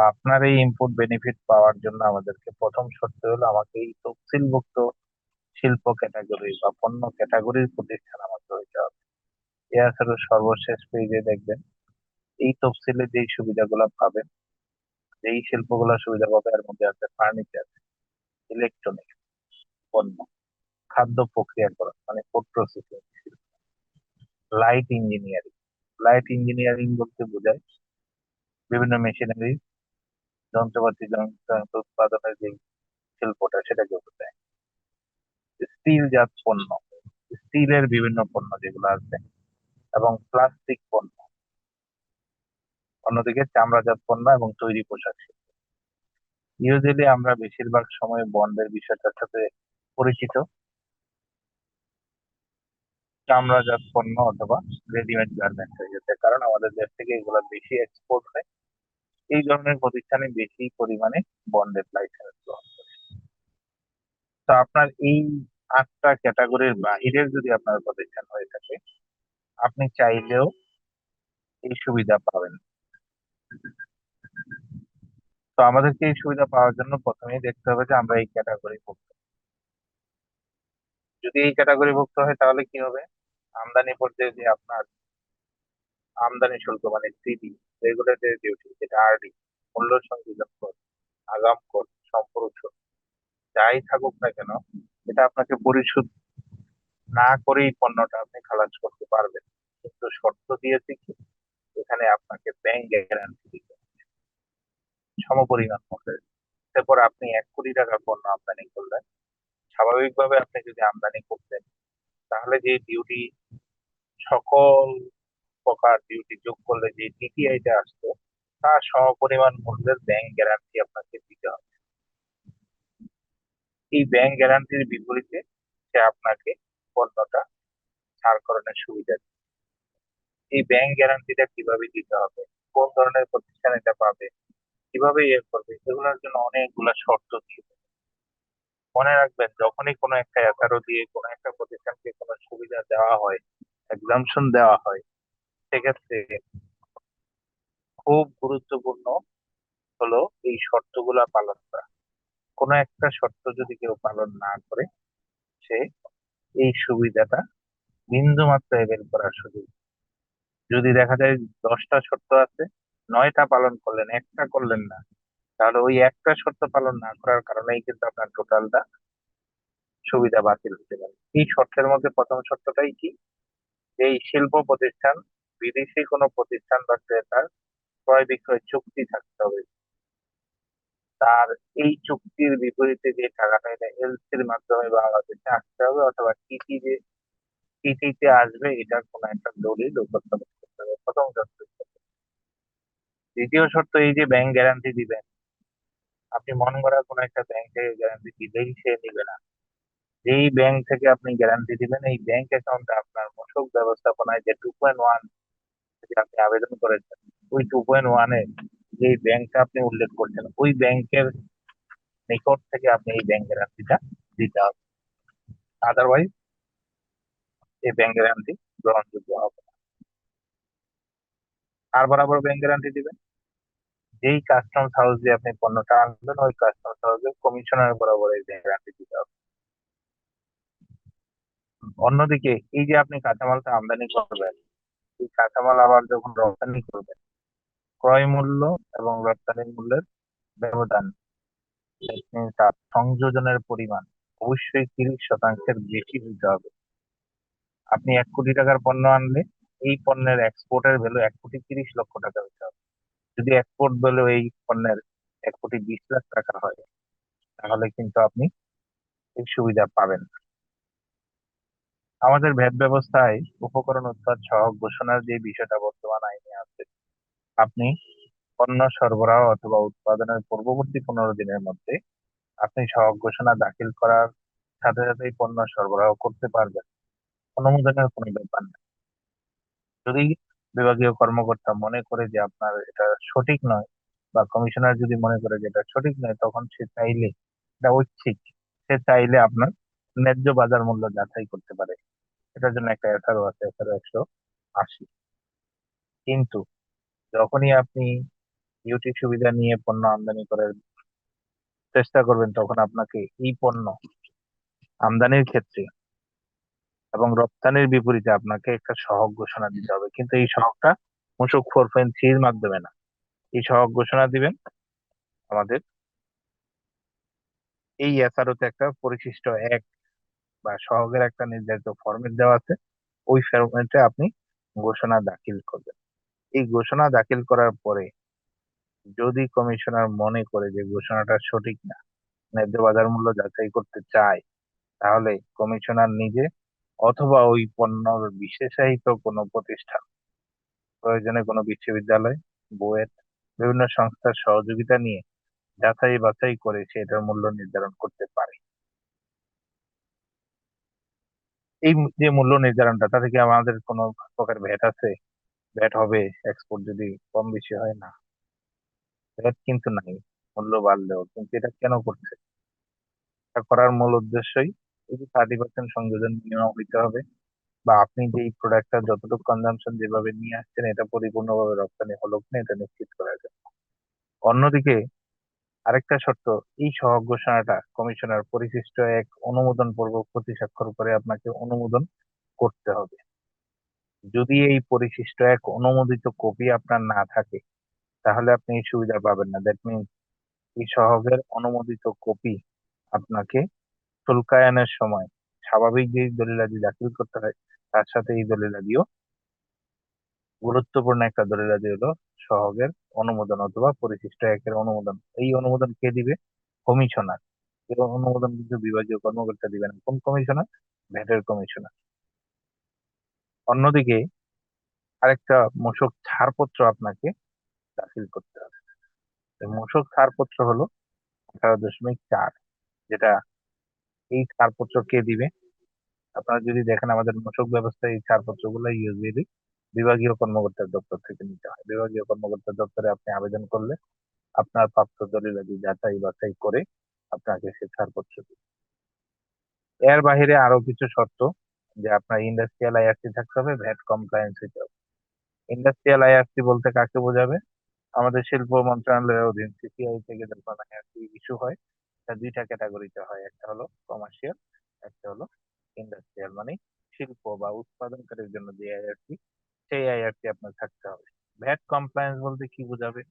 আপনার এই input benefit পাওয়ার জন্য আমাদেরকে প্রথম শর্ত হলো আমাকে এই তফসিলভুক্ত শিল্প ক্যাটাগরি বা পণ্য ক্যাটাগরির প্রতিষ্ঠান আমাকে হইতে হবে। এছাড়া সর্বশেষ পেজে দেখবেন এই তফসিলে যেই সুবিধাগুলো পাবেন, যেই শিল্পগুলো সুবিধা পাবে এর মধ্যে আছে ফার্নিচার, ইলেকট্রনিক্স পণ্য, খাদ্য প্রক্রিয়াকরণ মানে food processing, light engineering. Light engineering বলতে বোঝায় বিভিন্ন মেশিনারি, যন্ত্রপাতি, যন্ত্রাংশ উৎপাদনের যে শিল্পটা সেটাকে বোঝায়। স্টিলজাত পণ্য, স্টিলের বিভিন্ন পণ্য যেগুলো আছে, এবং প্লাস্টিক পণ্য। অন্যদিকে চামড়াজাত পণ্য এবং তৈরি পোশাক শিল্প। ইউজুয়ালি আমরা বেশিরভাগ সময় বন্ডের বিষয়টার সাথে পরিচিত চামড়াজাত পণ্য অথবা রেডিমেড গার্মেন্টস হয়ে গেছে, কারণ আমাদের দেশ থেকে এগুলো বেশি এক্সপোর্ট হয়। এই ধরনের প্রতিষ্ঠানে বেশি পরিমাণে বন্ডের লাইসেন্স গ্রহণ করে। তো আপনার এই 8টা ক্যাটাগরির বাহিরের যদি আপনার প্রতিষ্ঠান হয়ে থাকে, আপনি চাইলেও এই সুবিধা পাবেন। তো আমাদেরকে এই সুবিধা পাওয়ার জন্য প্রথমেই দেখতে হবে যে আমরা এই ক্যাটাগরি ভুক্ত। যদি এই ক্যাটাগরি ভুক্ত হয় তাহলে কি হবে? আমদানি পর্যায়ে যে আপনার আমদানি শুল্ক মানে সিডি, রেগুলেটরি ডিউটি যেটা আরডি, মূল্য সংযোজন কর, আগাম কর, সম্পর্ক শুল্ক, যাই থাকুক না কেন, এটা আপনাকে পরিশোধ না করেই পণ্যটা আপনি খালাস করতে পারবেন। কিন্তু শর্ত দিয়েছে কি, এখানে আপনাকে ব্যাংক গ্যারান্টি দিতে হবে সমপরিমাণ মূল্যের। এরপর আপনি 1 কোটি টাকার পণ্য আমদানি করলেন, স্বাভাবিকভাবে আপনি যদি আমদানি করতেন তাহলে যে ডিউটি, সকল প্রকার ডিউটি যোগ করলে যে টিটিআইটা আসতো তার সমপরিমাণ মূল্যের ব্যাংক গ্যারান্টি আপনাকে দিতে হবে। এই ব্যাংক গ্যারান্টির বিপরীতে সে আপনাকে পণ্যটা ছাড়করণের সুবিধা দিবে। এই ব্যাংক গ্যারান্টিটা কিভাবে দিতে হবে, কোন ধরনের প্রতিষ্ঠান এটা পাবে, কিভাবে ইয়ে করবে, এগুলোর জন্য অনেকগুলা শর্ত দিয়ে দেবে। মনে রাখবেন, যখনই কোনো একটা এসআরও দিয়ে কোনো একটা প্রতিষ্ঠানকে কোনো সুবিধা দেওয়া হয়, এক্সামশন দেওয়া হয়, সেক্ষেত্রে খুব গুরুত্বপূর্ণ হলো এই শর্তগুলা পালন করা। কোনো একটা শর্ত যদি কেউ পালন না করে, সে এই সুবিধাটা বিন্দু মাত্র এভেল করার সুযোগ। যদি দেখা যায় 10টা শর্ত আছে, 9টা পালন করলেন, একটা করলেন না, তাহলে ওই একটা শর্ত পালন না করার কারণেই কিন্তু আপনার টোটালটা সুবিধা বাতিল হতে পারে। এই শর্তের মধ্যে প্রথম শর্তটাই কি, এই শিল্প প্রতিষ্ঠান বিদেশি কোনো প্রতিষ্ঠান বা ক্রেতার ক্রয় বিক্রয় চুক্তি থাকতে হবে। তার এই চুক্তির বিপরীতে যে টাকাটা, এটা এলসির মাধ্যমে বাংলাদেশে আসতে হবে, অথবা টিটিতে আসবে, এটার কোনো একটা দলিল উপস্থাপন করতে হবে, প্রথম শর্ত। দ্বিতীয় শর্ত, এই যে ব্যাংক গ্যারান্টি দিবেন, আপনি মন করা কোনো একটা ব্যাংক থেকে গ্যারান্টি দিলেই সে নিবে না। যেই ব্যাংক থেকে আপনি গ্যারান্টি দিবেন, এই ব্যাংক অ্যাকাউন্টে আপনার মূসক ব্যবস্থাপনায় যে 2.1 যে আপনি আবেদন করেছেন, ওই 2.1-এ যে ব্যাংকটা আপনি উল্লেখ করছেন, ওই ব্যাংকের নিকট থেকে আপনি এই ব্যাংক গ্যারান্টিটা দিতে হবে। আদারওয়াইজ এই ব্যাংক গ্যারান্টি গ্রহণযোগ্য হবে না। আর বরাবর ব্যাংক গ্যারান্টি দিবেন, যেই কাস্টমস হাউস দিয়ে আপনি পণ্যটা আনবেন, ওই কাস্টমস হাউসের কমিশনার বরাবর এই ব্যাংক গ্যারান্টি দিতে হবে। অন্যদিকে এই যে আপনি কাঁচামালটা আমদানি করবেন, এই কাঁচামাল আবার যখন রপ্তানি করবেন, ক্রয় মূল্য এবং রপ্তানি মূল্যের ব্যবধান, that means তার সংযোজনের পরিমাণ অবশ্যই 30% বেশি হইতে হবে। আপনি 1 কোটি টাকার পণ্য আনলে এই পণ্যের এক্সপোর্টের ভ্যালু 1,30,00,000 হইতে হবে। যদি এক্সপোর্ট ভ্যালু এই পণ্যের 1,20,00,000 হয়, তাহলে কিন্তু আপনি এই সুবিধা পাবেন না। আমাদের ভ্যাট ব্যবস্থায় উপকরণ উৎপাদ সহগ ঘোষণার যে বিষয়টা বর্তমান আইনে আছে, আপনি পণ্য সরবরাহ অথবা উৎপাদনের পূর্ববর্তী 15 দিনের মধ্যে আপনি সহগ ঘোষণা দাখিল করার সাথে সাথেই পণ্য সরবরাহ করতে পারবেন, অনুমোদনের কোনো ব্যাপার নেই। যদি বিভাগীয় কর্মকর্তা মনে করে যে আপনার এটা সঠিক নয়, বা কমিশনার যদি মনে করে যে এটা সঠিক নয়, তখন সে চাইলে, এটা ঐচ্ছিক, সে চাইলে আপনার ন্যায্য বাজার মূল্য যাচাই করতে পারে। এটার জন্য একটা এসআরও আছে, এসআরও 180। কিন্তু যখনই আপনি ইউটি সুবিধা নিয়ে পণ্য আমদানি করার চেষ্টা করবেন, তখন আপনাকে এই পণ্য আমদানির ক্ষেত্রে এবং রপ্তানির বিপরীতে আপনাকে একটা সহগ ঘোষণা দিতে হবে, কিন্তু এই সহগটা মূসক 4.3 এর মাধ্যমে না। এই সহগ ঘোষণা দিবেন আমাদের এই এসআরও তে একটা পরিশিষ্ট এক বা সহগের একটা নির্ধারিত ফরম্যাট দেওয়া আছে। ওই ফরম্যাটে আপনি ঘোষণা দাখিল করবেন। এই ঘোষণা দাখিল করার পরে যদি কমিশনার মনে করে যে ঘোষণাটা সঠিক না, ন্যায্য বাজার মূল্য যাচাই করতে চায়, তাহলে কমিশনার নিজে অথবা ওই পণ্যর বিশেষায়িত কোনো প্রতিষ্ঠান, প্রয়োজনে কোনো বিশ্ববিদ্যালয়, বুয়েট, বিভিন্ন সংস্থার সহযোগিতা নিয়ে যাচাই বাছাই করে সেটার মূল্য নির্ধারণ করতে পারে। এই যে মূল্য নির্ধারণটা, তাতে কি আমাদের কোনো প্রকার ভ্যাট আছে? ভ্যাট হবে এক্সপোর্ট যদি কম বেশি হয়? না, ভ্যাট কিন্তু নাই মূল্য বাড়লেও। কিন্তু এটা কেন করছে? এটা করার মূল উদ্দেশ্যই এই যে 30% সংযোজন মিনিমাম হইতে হবে, বা আপনি যে এই প্রোডাক্টটা যতটুকু কনজাম্পশন যেভাবে নিয়ে আসছেন এটা পরিপূর্ণভাবে রপ্তানি হলো কিনা এটা নিশ্চিত করা যায়। অন্যদিকে আরেকটা শর্ত, এই সহগ ঘোষণাটা কমিশনার পরিশিষ্ট এক অনুমোদন পূর্বক প্রতি স্বাক্ষর করে আপনাকে অনুমোদন করতে হবে। যদি এই পরিশিষ্ট এক অনুমোদিত কপি আপনার না থাকে, তাহলে আপনি এই সুবিধা পাবেন না। দ্যাট মিনস এই সহগের অনুমোদিত কপি আপনাকে শুল্কায়নের সময় স্বাভাবিক যে দলিলাদি দাখিল করতে হয়, তার সাথে এই দলিলাদিও গুরুত্বপূর্ণ একটা দলিলাদি হলো সহগের অনুমোদন অথবা পরিশিষ্ট একের অনুমোদন। এই অনুমোদন কে দিবে? কমিশনার। এই অনুমোদন কিন্তু বিভাগীয় কর্মকর্তা দিবেন। কোন কমিশনার? ভ্যাটের কমিশনার। অন্যদিকে আরেকটা মূসক ছাড়পত্র আপনাকে দাখিল করতে হবে। এই মূসক ছাড়পত্র হলো 18.4, যেটা এই ছাড়পত্র কে দিবে? আপনারা যদি দেখেন আমাদের মূসক ব্যবস্থায় এই ছাড়পত্রগুলো ইউজুয়ালি বিভাগীয় কর্মকর্তার দপ্তর থেকে নিতে হয়। বিভাগীয় কর্মকর্তার দপ্তরে আপনি আবেদন করলে আপনার প্রাপ্ত দলিলাদি যাচাই বাছাই করে আপনাকে সে ছাড়পত্র দিবে। এর বাইরে আরো কিছু শর্ত, যে আপনার ইন্ডাস্ট্রিয়াল আইআরসি থাকতে হবে, ভ্যাট কমপ্লায়েন্স হইতে হবে। ইন্ডাস্ট্রিয়াল আইআরসি বলতে কাকে বোঝাবে? আমাদের শিল্প মন্ত্রণালয়ের অধীন সিসিআই থেকে যখন আইআরসি ইস্যু হয়, তা দুইটা ক্যাটাগরিতে হয়। একটা হলো কমার্শিয়াল, একটা হলো ইন্ডাস্ট্রিয়াল, মানে শিল্প বা উৎপাদনকারীর জন্য যে আইআরসি, সেই আইআরসি আপনার থাকতে হবে। ভ্যাট কমপ্লায়েন্স বলতে কি বোঝাবে?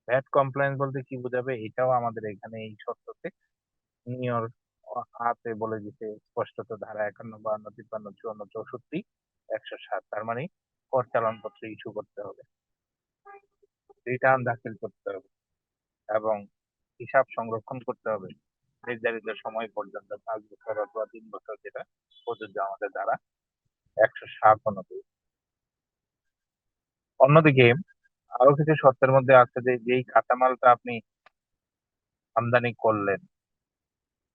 ভ্যাট কমপ্লায়েন্স বলতে কি বোঝাবে এটাও আমাদের এখানে এই শর্ততে নিয়র হাতে বলে দিতে স্পষ্টত, ধারা 51, 52, 53, 54, 64, 107। তার মানে কর চালানপত্র ইস্যু করতে হবে, রিটার্ন দাখিল করতে হবে এবং হিসাব সংরক্ষণ করতে হবে নির্ধারিত সময় পর্যন্ত, 5 বছর অথবা 3 বছর, যেটা প্রযোজ্য আমাদের ধারা 107 অনুযায়ী। অন্যদিকে আরো কিছু শর্তের মধ্যে আছে যে যেই কাঁচামালটা আপনি আমদানি করলেন,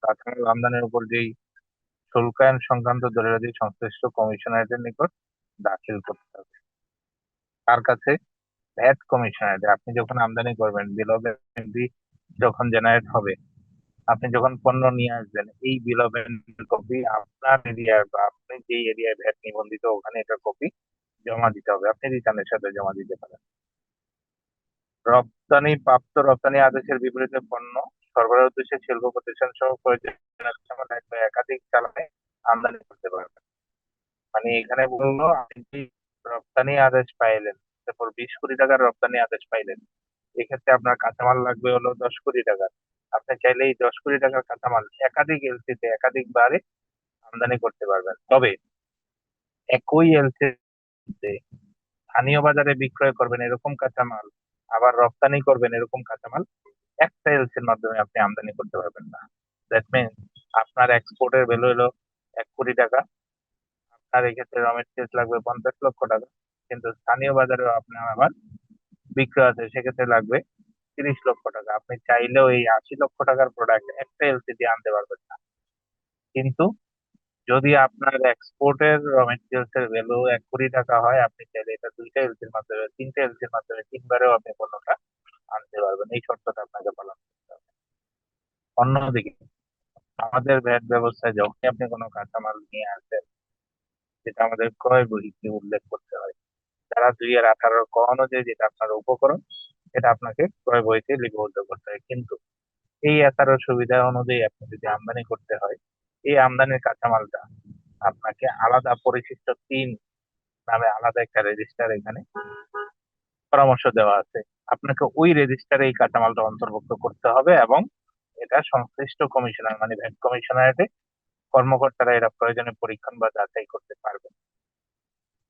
কাঁচামাল আমদানির উপর যেই শুল্কায়ন সংক্রান্ত দলিলাদি সংশ্লিষ্ট কমিশনারেটের নিকট দাখিল করতে হবে। তার কাছে? VAT commissioner. আপনি যখন আমদানি করবেন, বিল অফ এন্ট্রি যখন জেনারেট হবে, আপনি যখন পণ্য নিয়ে আসবেন, এই বিল অফ এন্ট্রি কপি আপনার এরিয়ার বা আপনি যে এরিয়ায় ভ্যাট নিবন্ধিত ওখানে এটা কপি জমা দিতে হবে। আপনি রিটার্নের সাথে জমা দিতে পারেন। প্রাপ্ত রপ্তানি আদেশের বিপরীতে পণ্য সরবরাহ উদ্দেশ্যে শিল্প প্রতিষ্ঠান সহ প্রয়োজনীয় কাঁচামাল এক বা একাধিক চালানে আমদানি করতে পারবেন। মানে এখানে বললো আপনি কি রপ্তানি আদেশ পাইলেন, তারপর 20 কোটি টাকার রপ্তানি আদেশ পাইলেন, এক্ষেত্রে আপনার কাঁচামাল লাগবে হলো 10 কোটি টাকার। আপনি চাইলে এই 10 কোটি টাকার কাঁচামাল একাধিক এলসিতে একাধিকবারে আমদানি করতে পারবেন। তবে একই এলসিতে স্থানীয় বাজারে বিক্রয় করবেন এরকম কাঁচামাল, আবার রপ্তানি করবেন এরকম কাঁচামাল একটা এলসির মাধ্যমে আপনি আমদানি করতে পারবেন না। দ্যাট মিনস আপনার এক্সপোর্টের ভ্যালু হলো 1 কোটি টাকা, আপনার এক্ষেত্রে র মেটেরিয়ালস লাগবে 50 লক্ষ টাকা, কিন্তু স্থানীয় বাজারেও আপনার আবার বিক্রয় আছে, সেক্ষেত্রে লাগবে 30 লক্ষ টাকা। আপনি চাইলেও এই 80 লক্ষ টাকার প্রোডাক্ট একটা এলসি দিয়ে আনতে পারবেন না। কিন্তু যদি আপনার এক্সপোর্টের র মেটেরিয়ালস এর ভ্যালু 1 কোটি টাকা হয়, আপনি চাইলে এটা দুইটা এলসির মাধ্যমে, তিনটা এলসির মাধ্যমে, তিনবারেও আপনি পণ্যটা আনতে পারবেন। এই শর্তটা আপনাকে পালন করতে হবে। অন্যদিকে আমাদের ভ্যাট ব্যবস্থায় যখনই আপনি কোনো কাঁচামাল নিয়ে আসেন, যেটা আমাদের ক্রয় বহিতে উল্লেখ করতে হয়, ধারা 2 এর 18 ক অনুযায়ী, যেটা আপনার উপকরণ, এটা আপনাকে ক্রয় বইতে লিপিবদ্ধ করতে হয়। কিন্তু এই এসআরও সুবিধা অনুযায়ী আপনি যদি আমদানি করতে হয়, এই আমদানির কাঁচামালটা আপনাকে আলাদা পরিশিষ্ট ৩ নামে আলাদা একটা রেজিস্টার এখানে পরামর্শ দেওয়া আছে। আপনাকে ওই রেজিস্টারে এই কাঁচামালটা অন্তর্ভুক্ত করতে হবে এবং এটা সংশ্লিষ্ট কমিশনার মানে ভ্যাট কমিশনারেটে কর্মকর্তারা এরা প্রয়োজনে পরীক্ষণ বা যাচাই করতে পারবে।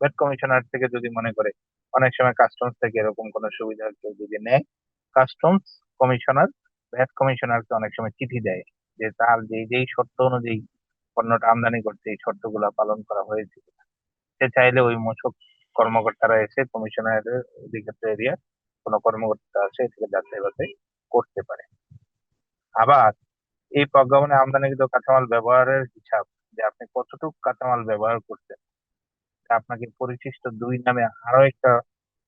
ভ্যাট কমিশনার থেকে যদি মনে করে অনেক সময় কাস্টমস থেকে এরকম কোনো সুবিধা কেউ যদি নেয়, কাস্টমস কমিশনার ভ্যাট কমিশনারকে অনেক সময় চিঠি দেয় যে তার যেই শর্ত অনুযায়ী পণ্যটা আমদানি করছে এই শর্তগুলো পালন করা হয়েছে কিনা। সে চাইলে ওই মূসক কর্মকর্তারা এসে কমিশনারের অধিক্ষেত্র এরিয়া কোনো কর্মকর্তা আছে এটাকে যাচাই বাছাই করতে পারে। আবার এই প্রজ্ঞাপনে আমদানিকৃত কাঁচামাল ব্যবহারের হিসাব, যে আপনি কতটুকু কাঁচামাল ব্যবহার করছেন, তা আপনাকে পরিশিষ্ট ২ নামে আরো একটা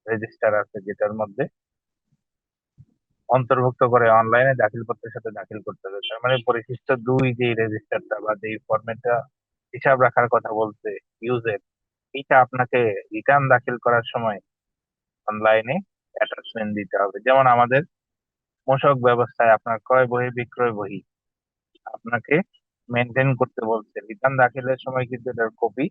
রেজিস্টার আছে যেটার মধ্যে অন্তর্ভুক্ত করে অনলাইনে দাখিলপত্রের সাথে দাখিল করতে হবে। তার মানে পরিশিষ্ট ২ যে রেজিস্টারটা বা যেই ফরম্যাটটা হিসাব রাখার কথা বলছে ইউজের, এটা আপনাকে রিটার্ন দাখিল করার সময় অনলাইনে অ্যাটাচমেন্ট দিতে হবে। যেমন আমাদের মূসক ব্যবস্থায় আপনার ক্রয় বহি বিক্রয় বহি আপনাকে মেনটেন করতে বলছে, রিটার্ন দাখিলের সময় কিন্তু এটার কপি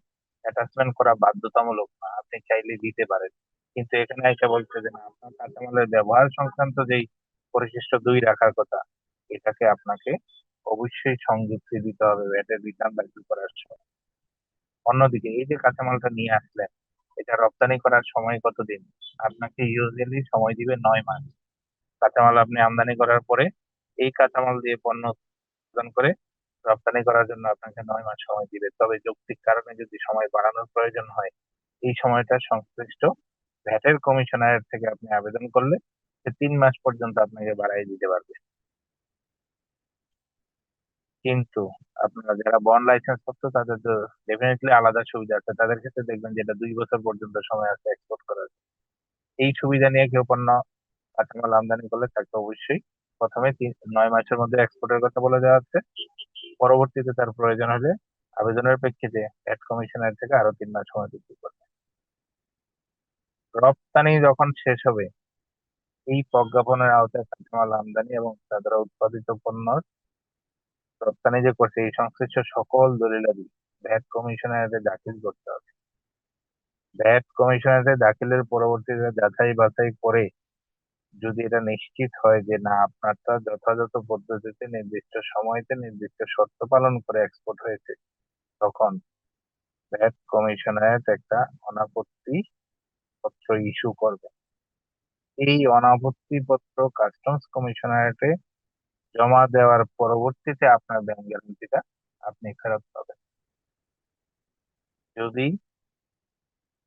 অ্যাটাচমেন্ট করা বাধ্যতামূলক না, আপনি চাইলে দিতে পারেন। কিন্তু এখানে এসে বলছে যে না, আপনার কাঁচামালের ব্যবহার সংক্রান্ত যেই পরিশিষ্ট ২ রাখার কথা, এটাকে আপনাকে অবশ্যই সংযুক্তি দিতে হবে ভ্যাটের রিটার্ন দাখিল করার সময়। অন্যদিকে এই যে কাঁচামালটা নিয়ে আসলেন, এটা রপ্তানি করার সময় কতদিন? আপনাকে ইউজুয়ালি সময় দিবে ৯ মাস। কাঁচামাল আপনি আমদানি করার পরে এই কাঁচামাল দিয়ে পণ্য উৎপাদন করে রপ্তানি করার জন্য আপনাকে ৯ মাস সময় দিবে। তবে যৌক্তিক কারণে যদি সময় বাড়ানোর প্রয়োজন হয়, এই সময়টা সংশ্লিষ্ট ভ্যাটের কমিশনারের থেকে আপনি আবেদন করলে সে ৩ মাস পর্যন্ত আপনাকে বাড়াই দিতে পারবে। কিন্তু আপনারা যারা বন্ড লাইসেন্স প্রাপ্ত তাদের তো ডেফিনেটলি আলাদা সুবিধা আছে। তাদের ক্ষেত্রে দেখবেন যে এটা ২ বছর পর্যন্ত সময় আছে এক্সপোর্ট করার। এই সুবিধা নিয়ে কেউ পণ্য কাঁচামাল আমদানি করলে তাকে অবশ্যই প্রথমে ৯ মাসের মধ্যে এক্সপোর্টের কথা বলে দেওয়া হচ্ছে। পরবর্তীতে তার প্রয়োজন হলে আবেদনের প্রেক্ষিতে ভ্যাট কমিশনার থেকে আরো ৩ মাস সময় বৃদ্ধি করবে। রপ্তানি যখন শেষ হবে, এই প্রজ্ঞাপনের আওতায় কাঁচামাল আমদানি এবং তা দ্বারা উৎপাদিত পণ্য রপ্তানি যে করছে এই সংশ্লিষ্ট সকল দলিলাদি ভ্যাট কমিশনারে দাখিল করতে হবে। ভ্যাট কমিশনারে দাখিলের পরবর্তীতে যাচাই বাছাই করে যদি এটা নিশ্চিত হয় যে না আপনারটা যথাযথ পদ্ধতিতে নির্দিষ্ট সময়তে নির্দিষ্ট শর্ত পালন করে এক্সপোর্ট হয়েছে, তখন ভ্যাট কমিশনারেট একটা অনাপত্তি পত্র ইস্যু করবে। এই অনাপত্তি পত্র কাস্টমস কমিশনারেটে জমা দেওয়ার পরবর্তীতে আপনার ব্যাংক গ্যারান্টিটা আপনি ফেরত পাবেন। যদি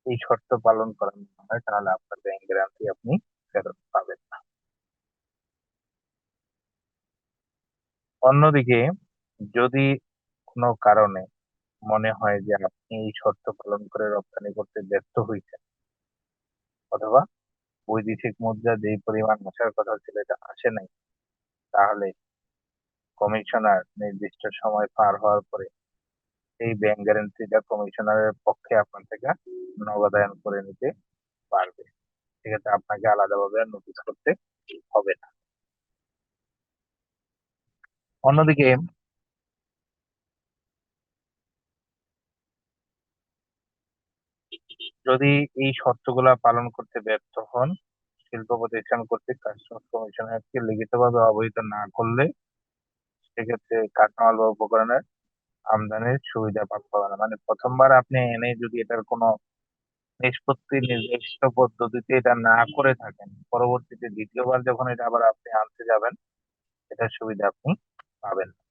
এই শর্ত পালন করা না হয় তাহলে আপনার ব্যাংক গ্যারান্টি আপনি ফেরত পাবেন না। অন্যদিকে যদি কোনো কারণে মনে হয় যে আপনি এই শর্ত পালন করে রপ্তানি করতে ব্যর্থ হয়েছেন, অথবা বৈদেশিক মুদ্রা যেই পরিমাণ আসার কথা ছিল এটা আসে নাই, তাহলে কমিশনার নির্দিষ্ট সময় পার হওয়ার পরে এই ব্যাংক গ্যারান্টিটা কমিশনারের পক্ষে আপনার থেকে নগদায়ন করে নিতে পারবে। সেক্ষেত্রে আপনাকে আলাদাভাবে আর নোটিশ করতে হবে না। অন্যদিকে যদি এই শর্তগুলা পালন করতে ব্যর্থ হন, শিল্প প্রতিষ্ঠান কর্তৃক কাস্টমস কমিশনারকে লিখিতভাবে অবহিত না করলে সেক্ষেত্রে কাঁচামাল বা উপকরণের আমদানির সুবিধা প্রাপ্ত হবে না। মানে প্রথমবার আপনি এনে যদি এটার কোনো নিষ্পত্তি নির্দিষ্ট পদ্ধতিতে এটা না করে থাকেন, পরবর্তীতে দ্বিতীয়বার যখন এটা আবার আপনি আনতে যাবেন, এটার সুবিধা আপনি পাবেন না।